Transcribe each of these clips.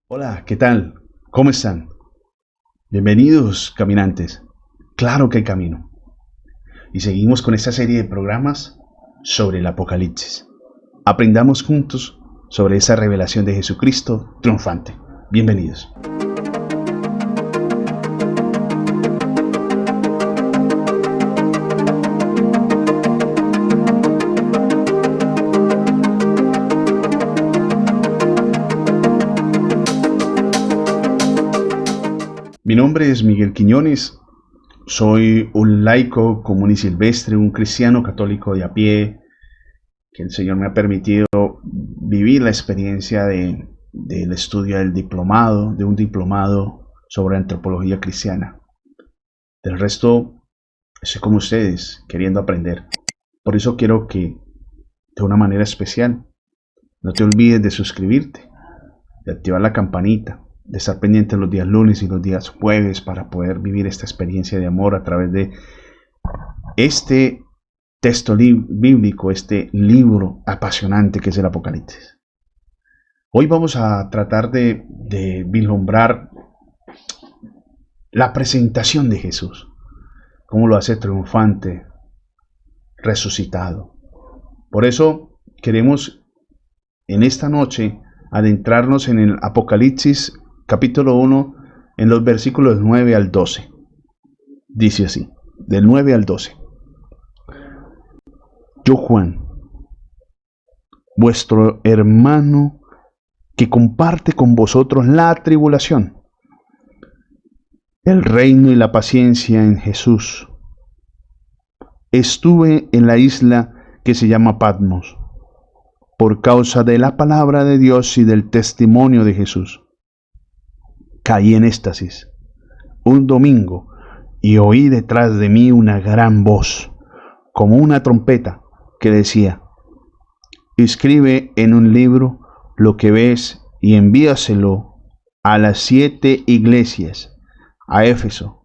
Hola, ¿qué tal? ¿Cómo están? Bienvenidos, caminantes. Claro que hay camino. Y seguimos con esta serie de programas sobre el Apocalipsis. Aprendamos juntos sobre esa revelación de Jesucristo triunfante. Bienvenidos. Mi nombre es Miguel Quiñones. Soy un laico común y silvestre, un cristiano católico de a pie, que el Señor me ha permitido vivir la experiencia del estudio de un diplomado sobre antropología cristiana. Del resto, estoy como ustedes, queriendo aprender. Por eso quiero que, de una manera especial, no te olvides de suscribirte, de activar la campanita, de estar pendiente los días lunes y los días jueves para poder vivir esta experiencia de amor a través de este texto bíblico, este libro apasionante que es el Apocalipsis. Hoy vamos a tratar de vislumbrar la presentación de Jesús, cómo lo hace triunfante, resucitado. Por eso queremos en esta noche adentrarnos en el Apocalipsis capítulo 1 en los versículos 9 al 12. Dice así, del 9 al 12. Yo, Juan, vuestro hermano que comparte con vosotros la tribulación, el reino y la paciencia en Jesús. Estuve en la isla que se llama Patmos, por causa de la palabra de Dios y del testimonio de Jesús. Caí en éxtasis un domingo y oí detrás de mí una gran voz, como una trompeta, que decía: escribe en un libro lo que ves y envíaselo a las 7 iglesias, a Éfeso,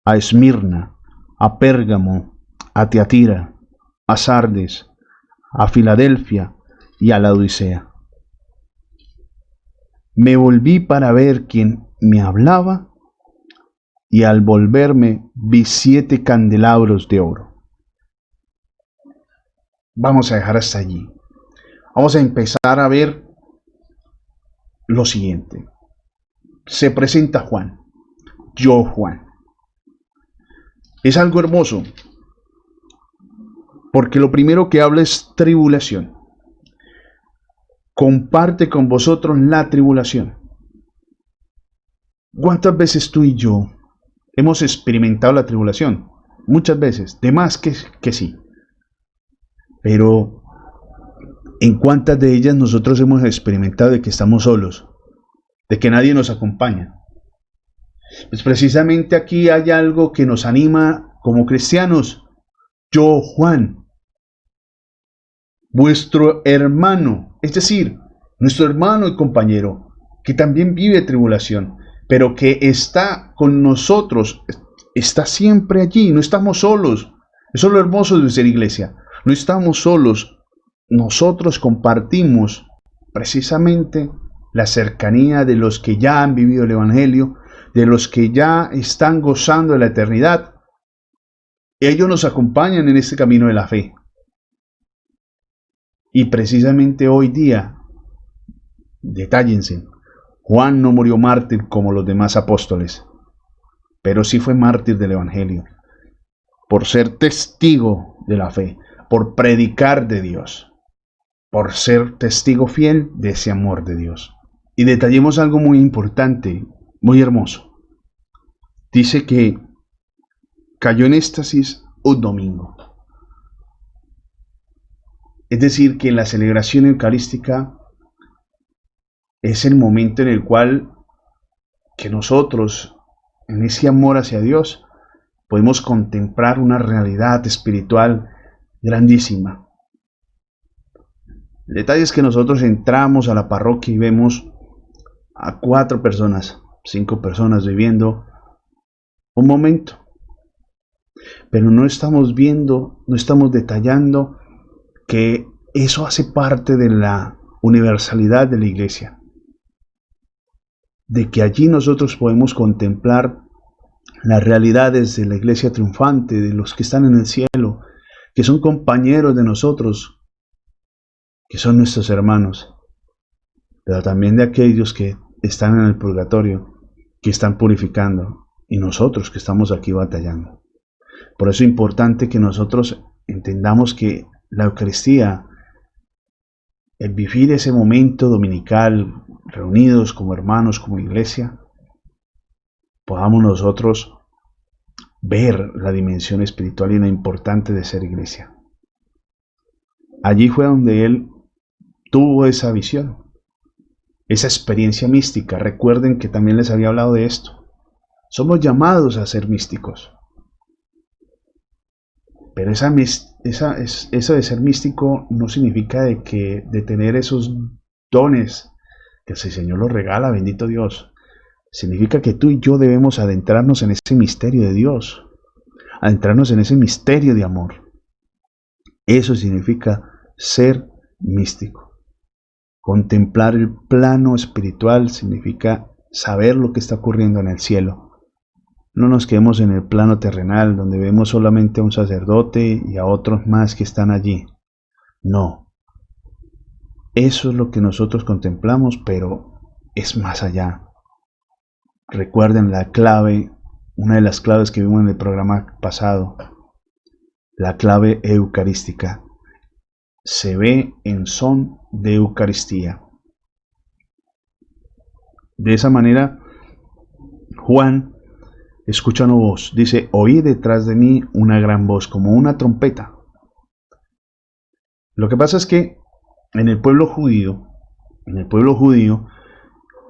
a Esmirna, a Pérgamo, a Tiatira, a Sardes, a Filadelfia y a la Odisea. Me volví para ver quién me hablaba, y al volverme vi 7 candelabros de oro. Vamos a dejar hasta allí. Vamos a empezar a ver lo siguiente. Se presenta Juan. Yo, Juan. Es algo hermoso, porque lo primero que habla es tribulación. Comparte con vosotros la tribulación. ¿Cuántas veces tú y yo hemos experimentado la tribulación? Muchas veces, de más que sí. Pero ¿en cuántas de ellas nosotros hemos experimentado de que estamos solos? De que nadie nos acompaña. Pues precisamente aquí hay algo que nos anima como cristianos. Yo, Juan, vuestro hermano, es decir, nuestro hermano y compañero, que también vive tribulación, pero que está con nosotros, está siempre allí, no estamos solos. Eso es lo hermoso de ser iglesia, no estamos solos, nosotros compartimos precisamente la cercanía de los que ya han vivido el Evangelio, de los que ya están gozando de la eternidad. Ellos nos acompañan en este camino de la fe. Y precisamente hoy día, detállense, Juan no murió mártir como los demás apóstoles, pero sí fue mártir del Evangelio, por ser testigo de la fe, por predicar de Dios, por ser testigo fiel de ese amor de Dios. Y detallemos algo muy importante, muy hermoso. Dice que cayó en éxtasis un domingo. Es decir, que la celebración eucarística es el momento en el cual que nosotros, en ese amor hacia Dios, podemos contemplar una realidad espiritual grandísima. El detalle es que nosotros entramos a la parroquia y vemos a 4 personas, 5 personas viviendo un momento, pero no estamos viendo, no estamos detallando que eso hace parte de la universalidad de la iglesia. de que allí nosotros podemos contemplar las realidades de la iglesia triunfante, de los que están en el cielo, que son compañeros de nosotros, que son nuestros hermanos, pero también de aquellos que están en el purgatorio, que están purificando, y nosotros que estamos aquí batallando. Por eso es importante que nosotros entendamos que la Eucaristía, el vivir ese momento dominical, reunidos como hermanos, como iglesia, podamos nosotros ver la dimensión espiritual y lo importante de ser iglesia. Allí fue donde él tuvo esa visión, esa experiencia mística. Recuerden que también les había hablado de esto. Somos llamados a ser místicos. Pero eso de ser místico no significa de tener esos dones que el Señor los regala, bendito Dios. Significa que tú y yo debemos adentrarnos en ese misterio de Dios, adentrarnos en ese misterio de amor. Eso significa ser místico. Contemplar el plano espiritual significa saber lo que está ocurriendo en el cielo. No nos quedemos en el plano terrenal, donde vemos solamente a un sacerdote y a otros más que están allí. No. Eso es lo que nosotros contemplamos, pero es más allá. Recuerden la clave, una de las claves que vimos en el programa pasado, la clave eucarística. Se ve en son de Eucaristía. De esa manera, Juan escucha una voz, dice, oí detrás de mí una gran voz, como una trompeta. Lo que pasa es que en el pueblo judío,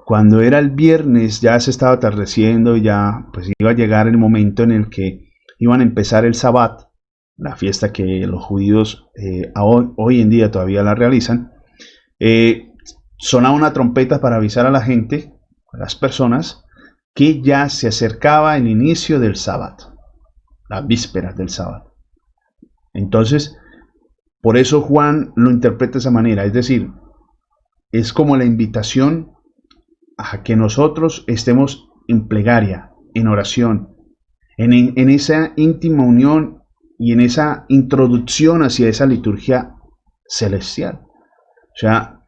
cuando era el viernes, ya se estaba atardeciendo, ya pues iba a llegar el momento en el que iban a empezar el Sabbat, la fiesta que los judíos hoy en día todavía la realizan. Sonaba una trompeta para avisar a la gente, a las personas, que ya se acercaba el inicio del Sabbat, las vísperas del Sabbat. Entonces, por eso Juan lo interpreta de esa manera, es decir, es como la invitación a que nosotros estemos en plegaria, en oración, en esa íntima unión y en esa introducción hacia esa liturgia celestial. O sea,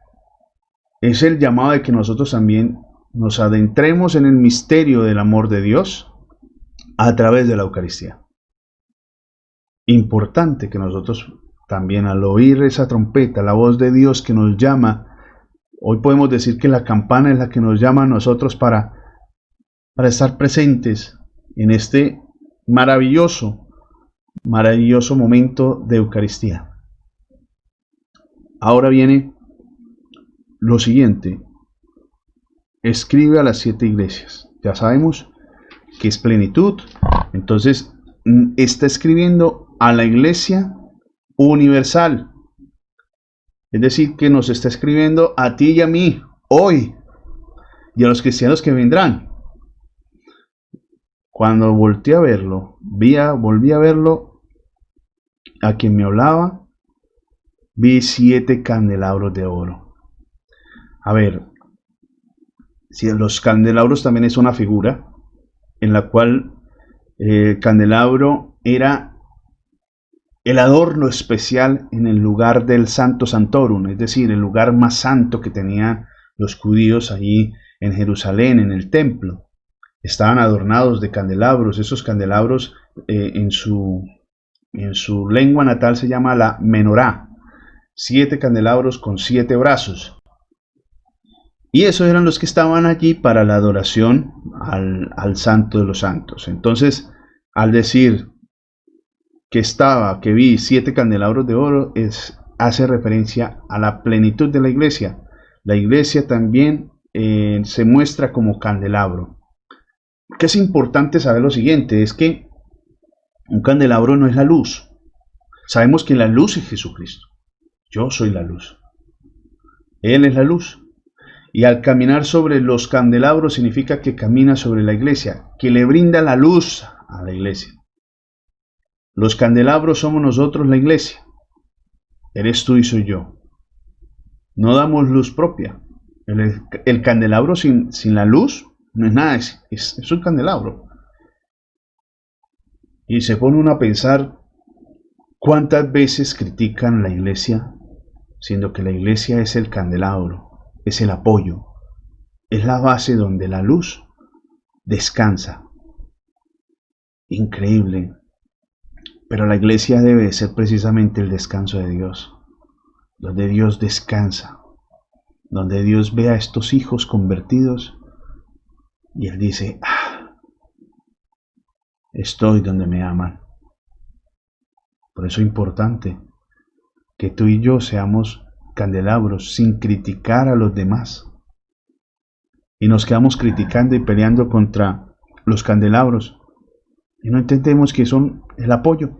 es el llamado de que nosotros también nos adentremos en el misterio del amor de Dios a través de la Eucaristía. Importante que nosotros también, al oír esa trompeta, la voz de Dios que nos llama, hoy podemos decir que la campana es la que nos llama a nosotros para estar presentes en este maravilloso momento de Eucaristía. Ahora viene lo siguiente. Escribe a las 7 iglesias. Ya sabemos que es plenitud. Entonces está escribiendo a la iglesia universal. Es decir, que nos está escribiendo a ti y a mí hoy y a los cristianos que vendrán. Cuando volví a verlo, a quien me hablaba, vi 7 candelabros de oro. A ver, si los candelabros también es una figura en la cual el candelabro era el adorno especial en el lugar del Santo Santorum, es decir, el lugar más santo que tenían los judíos allí en Jerusalén, en el templo. Estaban adornados de candelabros. Esos candelabros en su lengua natal se llama la menorá. 7 candelabros con 7 brazos. Y esos eran los que estaban allí para la adoración al Santo de los Santos. Entonces, al decir que vi 7 candelabros de oro, hace referencia a la plenitud de la iglesia. La iglesia también se muestra como candelabro. Que es importante saber lo siguiente, es que un candelabro no es la luz. Sabemos que la luz es Jesucristo. Yo soy la luz. Él es la luz. Y al caminar sobre los candelabros significa que camina sobre la iglesia, que le brinda la luz a la iglesia. Los candelabros somos nosotros, la iglesia. Eres tú y soy yo. No damos luz propia. El candelabro sin la luz no es nada, es un candelabro. Y se pone uno a pensar cuántas veces critican la iglesia, siendo que la iglesia es el candelabro, es el apoyo, es la base donde la luz descansa. Increíble. Pero la iglesia debe ser precisamente el descanso de Dios, donde Dios descansa, donde Dios ve a estos hijos convertidos y Él dice, estoy donde me aman. Por eso es importante que tú y yo seamos candelabros sin criticar a los demás. Y nos quedamos criticando y peleando contra los candelabros. Y no entendemos que son el apoyo,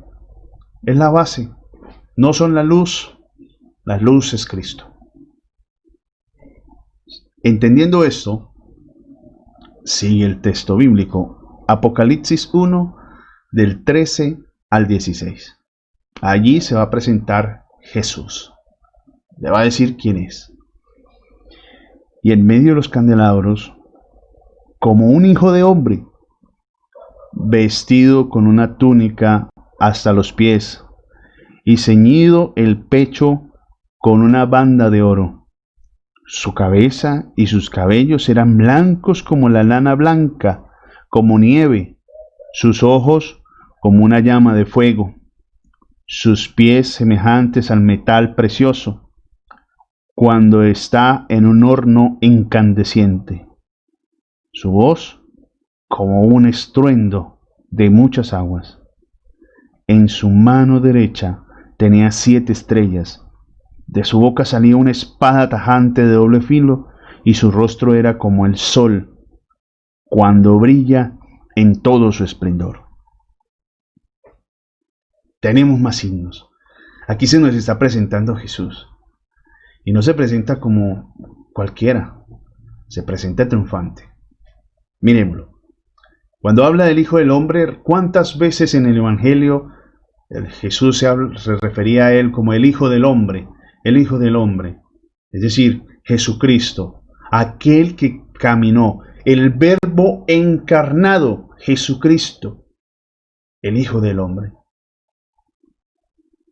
es la base. No son la luz es Cristo. Entendiendo esto, sigue el texto bíblico, Apocalipsis 1, del 13 al 16. Allí se va a presentar Jesús. Le va a decir quién es. Y en medio de los candelabros, como un hijo de hombre, vestido con una túnica hasta los pies, y ceñido el pecho con una banda de oro. Su cabeza y sus cabellos eran blancos como la lana blanca, como nieve, sus ojos como una llama de fuego, sus pies semejantes al metal precioso, cuando está en un horno incandescente, su voz como un estruendo de muchas aguas. En su mano derecha tenía 7 estrellas, de su boca salía una espada tajante de doble filo, y su rostro era como el sol, cuando brilla en todo su esplendor. Tenemos más signos. Aquí se nos está presentando Jesús. Y no se presenta como cualquiera, se presenta triunfante. Miremoslo. Cuando habla del Hijo del Hombre, ¿cuántas veces en el Evangelio Jesús se refería a él como el Hijo del Hombre? El Hijo del Hombre, es decir, Jesucristo, aquel que caminó, el Verbo encarnado, Jesucristo, el Hijo del Hombre,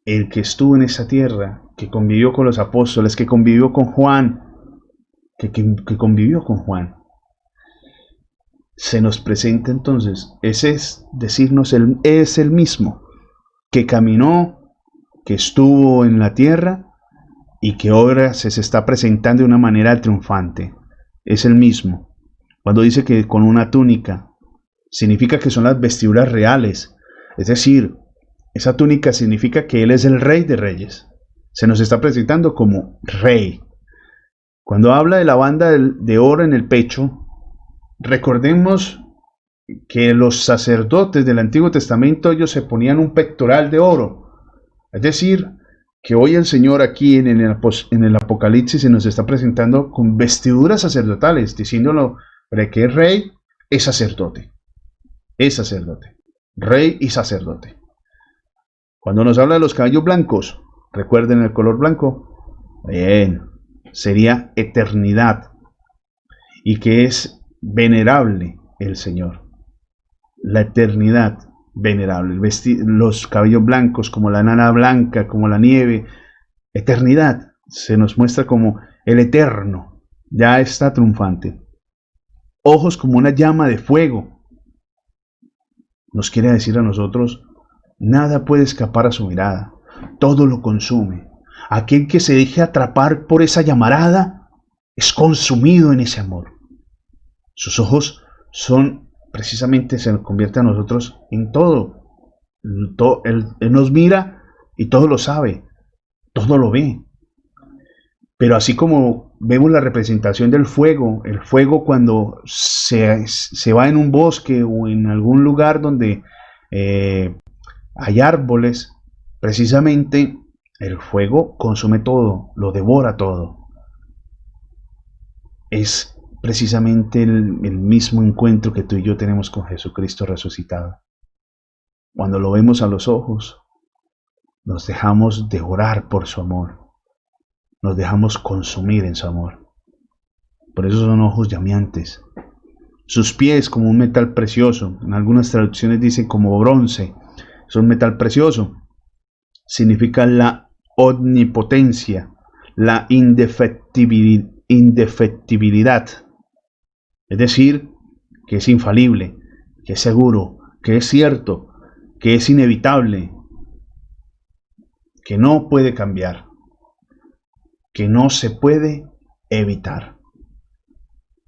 el que estuvo en esa tierra, que convivió con los apóstoles, que convivió con Juan, que convivió con Juan. Se nos presenta entonces, ese es decirnos, es el mismo, que caminó, que estuvo en la tierra, y que ahora se está presentando de una manera triunfante. Es el mismo. Cuando dice que con una túnica, significa que son las vestiduras reales. Es decir, esa túnica significa que Él es el Rey de Reyes. Se nos está presentando como Rey. Cuando habla de la banda de oro en el pecho, recordemos que los sacerdotes del Antiguo Testamento, ellos se ponían un pectoral de oro. Es decir, que hoy el Señor aquí en el Apocalipsis se nos está presentando con vestiduras sacerdotales, diciéndolo para que el rey es sacerdote, rey y sacerdote. Cuando nos habla de los cabellos blancos, recuerden el color blanco, bien, sería eternidad, y que es venerable el Señor, la eternidad. Venerable, los cabellos blancos como la lana blanca, como la nieve, eternidad, se nos muestra como el eterno, ya está triunfante. Ojos como una llama de fuego, nos quiere decir a nosotros, nada puede escapar a su mirada, todo lo consume. Aquel que se deje atrapar por esa llamarada es consumido en ese amor. Sus ojos son precisamente, se nos convierte a nosotros en todo. Él nos mira y todo lo sabe, todo lo ve. Pero así como vemos la representación del fuego, el fuego cuando se va en un bosque o en algún lugar donde hay árboles, precisamente el fuego consume todo, lo devora todo. Es precisamente el mismo encuentro que tú y yo tenemos con Jesucristo resucitado. Cuando lo vemos a los ojos, nos dejamos devorar por su amor, nos dejamos consumir en su amor. por eso son ojos llameantes. Sus pies como un metal precioso, en algunas traducciones dicen como bronce, es un metal precioso. Significa la omnipotencia, la indefectibilidad. Es decir, que es infalible, que es seguro, que es cierto, que es inevitable, que no puede cambiar, que no se puede evitar.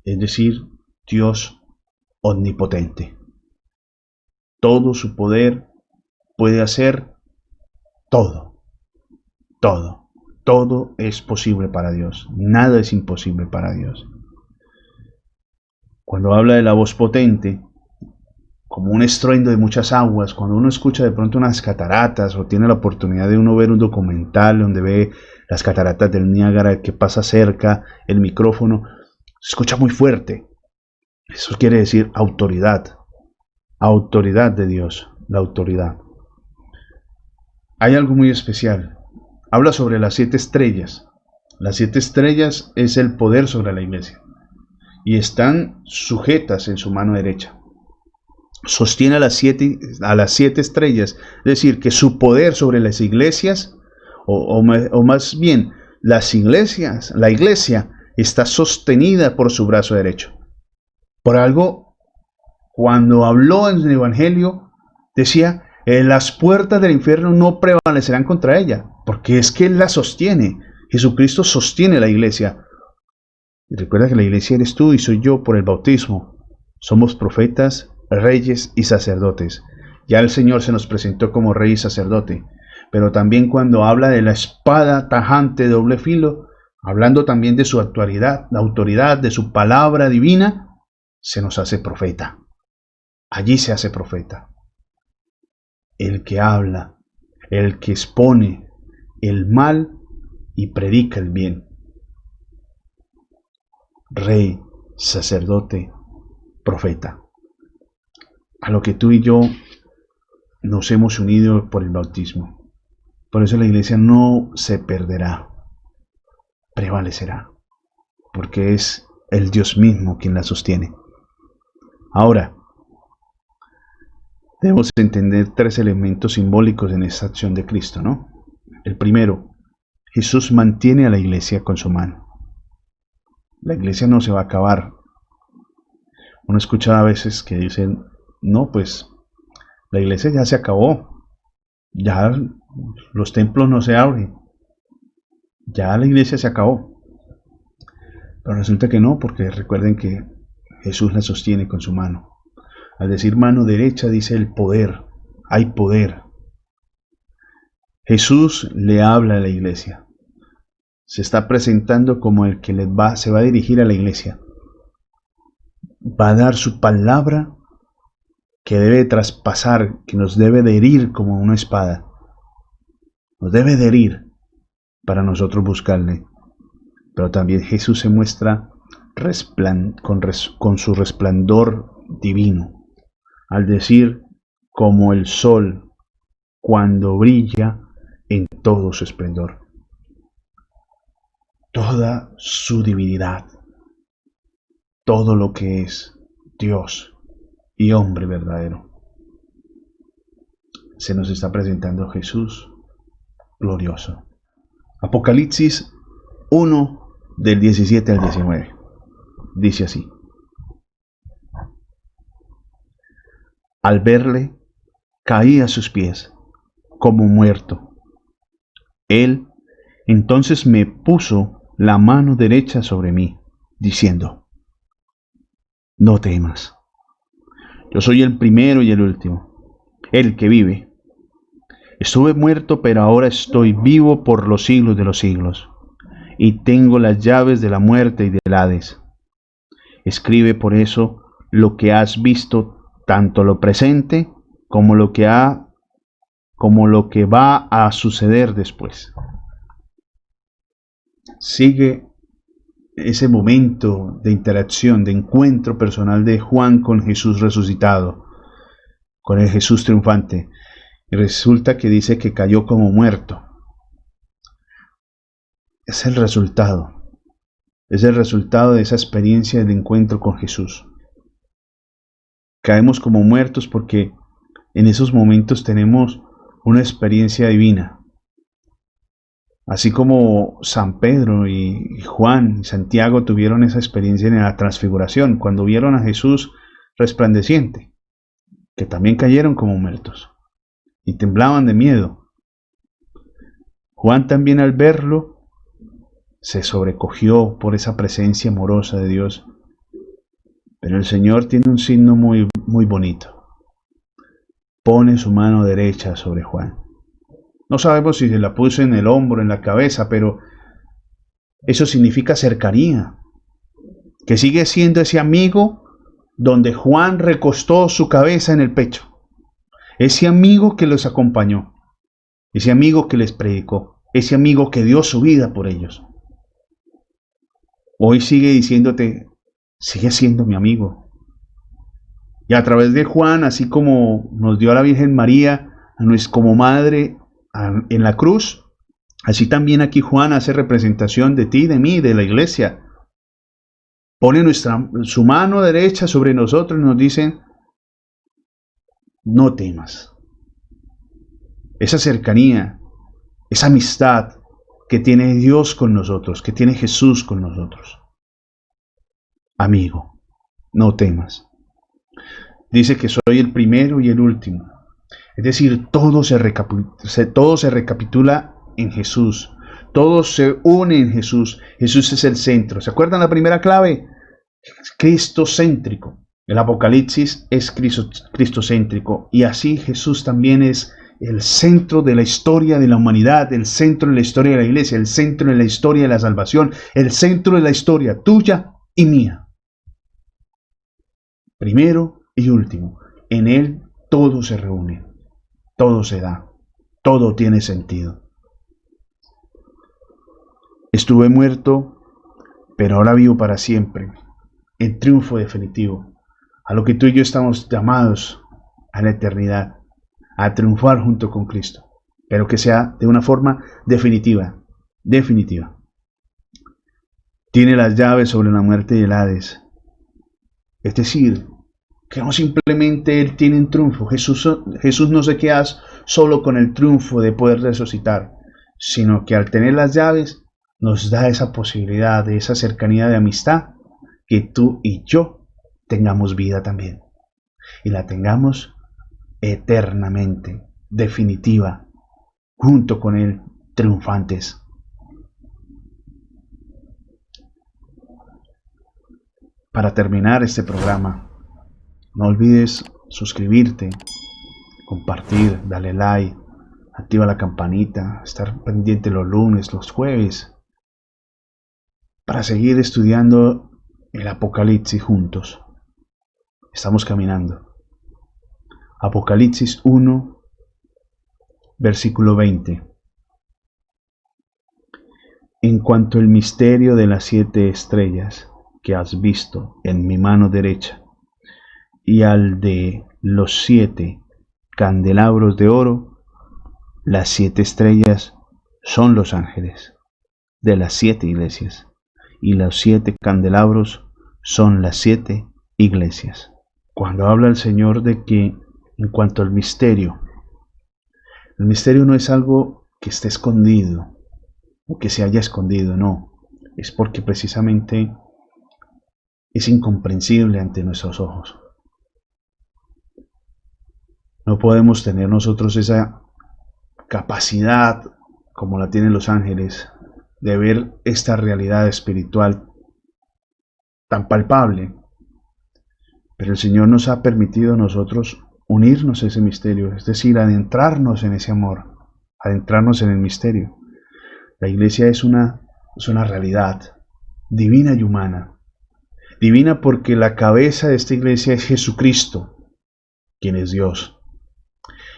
Es decir, Dios omnipotente. Todo su poder puede hacer todo, todo. Todo es posible para Dios. Nada es imposible para Dios. Cuando habla de la voz potente, como un estruendo de muchas aguas, cuando uno escucha de pronto unas cataratas o tiene la oportunidad de uno ver un documental donde ve las cataratas del Niágara que pasa cerca, el micrófono, se escucha muy fuerte. Eso quiere decir autoridad, autoridad de Dios, la autoridad. Hay algo muy especial. Habla sobre las 7 estrellas. Las 7 estrellas es el poder sobre la iglesia y están sujetas en su mano derecha. Sostiene a las siete estrellas, es decir, que su poder sobre las iglesias, o más bien, las iglesias, la iglesia está sostenida por su brazo derecho. Por algo, cuando habló en el Evangelio, decía, las puertas del infierno no prevalecerán contra ella, porque es que Él la sostiene. Jesucristo sostiene la iglesia. Y recuerda que la iglesia eres tú y soy yo por el bautismo. Somos profetas, reyes y sacerdotes. Ya el Señor se nos presentó como rey y sacerdote, pero también cuando habla de la espada tajante de doble filo, hablando también de su autoridad, la autoridad de su palabra divina, se nos hace profeta. Allí se hace profeta. El que habla, el que expone el mal y predica el bien. Rey, sacerdote, profeta. A lo que tú y yo nos hemos unido por el bautismo. Por eso la iglesia no se perderá, prevalecerá, porque es el Dios mismo quien la sostiene. Ahora, debemos entender 3 elementos simbólicos en esta acción de Cristo, ¿no? El primero, Jesús mantiene a la iglesia con su mano. La iglesia no se va a acabar. Uno escucha a veces que dicen, no, pues la iglesia ya se acabó, ya los templos no se abren, ya la iglesia se acabó. Pero resulta que no, porque recuerden que Jesús la sostiene con su mano. Al decir mano derecha dice el poder, hay poder. Jesús le habla a la iglesia. Se está presentando como el que se va a dirigir a la iglesia. Va a dar su palabra que debe traspasar, que nos debe de herir como una espada. Nos debe de herir para nosotros buscarle. Pero también Jesús se muestra con su resplandor divino. Al decir, como el sol cuando brilla en todo su esplendor. Toda su divinidad, todo lo que es Dios y hombre verdadero. Se nos está presentando Jesús glorioso. Apocalipsis 1 del 17 al 19. Dice así. Al verle, caí a sus pies como muerto. Él entonces me puso la mano derecha sobre mí, diciendo, no temas. Yo soy el primero y el último, el que vive. Estuve muerto, pero ahora estoy vivo por los siglos de los siglos, y tengo las llaves de la muerte y del Hades. Escribe por eso lo que has visto, tanto lo presente como lo que va a suceder después. Sigue ese momento de interacción, de encuentro personal de Juan con Jesús resucitado, con el Jesús triunfante. Y resulta que dice que cayó como muerto. Es el resultado. Es el resultado de esa experiencia del encuentro con Jesús. Caemos como muertos porque en esos momentos tenemos una experiencia divina. Así como San Pedro y Juan y Santiago tuvieron esa experiencia en la transfiguración, cuando vieron a Jesús resplandeciente, que también cayeron como muertos y temblaban de miedo. Juan también al verlo se sobrecogió por esa presencia amorosa de Dios. Pero el Señor tiene un signo muy bonito. Pone su mano derecha sobre Juan. No sabemos si se la puso en el hombro, en la cabeza, pero eso significa cercanía. Que sigue siendo ese amigo donde Juan recostó su cabeza en el pecho. Ese amigo que los acompañó. Ese amigo que les predicó. Ese amigo que dio su vida por ellos. Hoy sigue diciéndote, sigue siendo mi amigo. Y a través de Juan, así como nos dio a la Virgen María como madre en la cruz, así también aquí Juan hace representación de ti, de mí, de la iglesia. Pone su mano derecha sobre nosotros y nos dice, no temas. Esa cercanía, esa amistad que tiene Dios con nosotros, que tiene Jesús con nosotros. Amigo, no temas. Dice que soy el primero y el último. Es decir, todo se recapitula en Jesús. Todo se une en Jesús. Jesús es el centro. ¿Se acuerdan la primera clave? Cristocéntrico. El Apocalipsis es cristocéntrico. Y así Jesús también es el centro de la historia de la humanidad, el centro de la historia de la iglesia, el centro de la historia de la salvación, el centro de la historia tuya y mía. Primero y último. En Él todo se reúne, todo se da, todo tiene sentido. Estuve muerto, pero ahora vivo para siempre. El triunfo definitivo, a lo que tú y yo estamos llamados a la eternidad, a triunfar junto con Cristo, pero que sea de una forma definitiva. Tiene las llaves sobre la muerte y el Hades. Es decir, que no simplemente Él tiene un triunfo. Jesús no se queda solo con el triunfo de poder resucitar, sino que al tener las llaves nos da esa posibilidad de esa cercanía de amistad, que tú y yo tengamos vida también. Y la tengamos eternamente, definitiva, junto con Él, triunfantes. Para terminar este programa, no olvides suscribirte, compartir, darle like, activa la campanita, estar pendiente los lunes, los jueves, para seguir estudiando el Apocalipsis juntos. Estamos caminando. Apocalipsis 1, versículo 20. En cuanto al misterio de las 7 estrellas que has visto en mi mano derecha, y al de los 7 candelabros de oro, las 7 estrellas son los ángeles de las 7 iglesias, y los 7 candelabros son las 7 iglesias. Cuando habla el Señor de que en cuanto al misterio, el misterio no es algo que esté escondido o que se haya escondido, no, es porque precisamente es incomprensible ante nuestros ojos. No podemos tener nosotros esa capacidad como la tienen los ángeles de ver esta realidad espiritual tan palpable. Pero el Señor nos ha permitido a nosotros unirnos a ese misterio, es decir, adentrarnos en ese amor, adentrarnos en el misterio. La iglesia es una realidad divina y humana. Divina porque la cabeza de esta iglesia es Jesucristo, quien es Dios.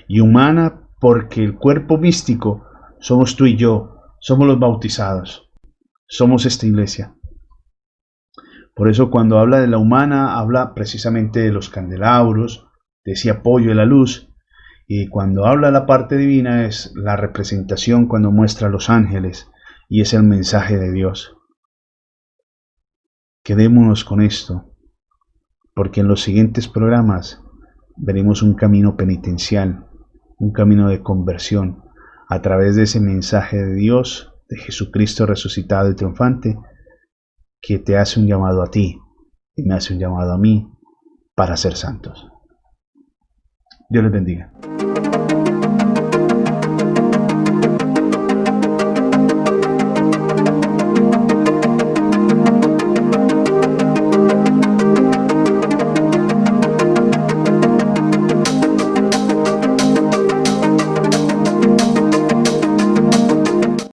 Y humana porque el cuerpo místico somos tú y yo, somos los bautizados, somos esta iglesia. Por eso cuando habla de la humana, habla precisamente de los candelabros, de ese apoyo de la luz, y cuando habla de la parte divina es la representación cuando muestra a los ángeles, y es el mensaje de Dios. Quedémonos con esto, porque en los siguientes programas veremos un camino penitencial, un camino de conversión, a través de ese mensaje de Dios, de Jesucristo resucitado y triunfante, que te hace un llamado a ti y me hace un llamado a mí para ser santos. Dios les bendiga.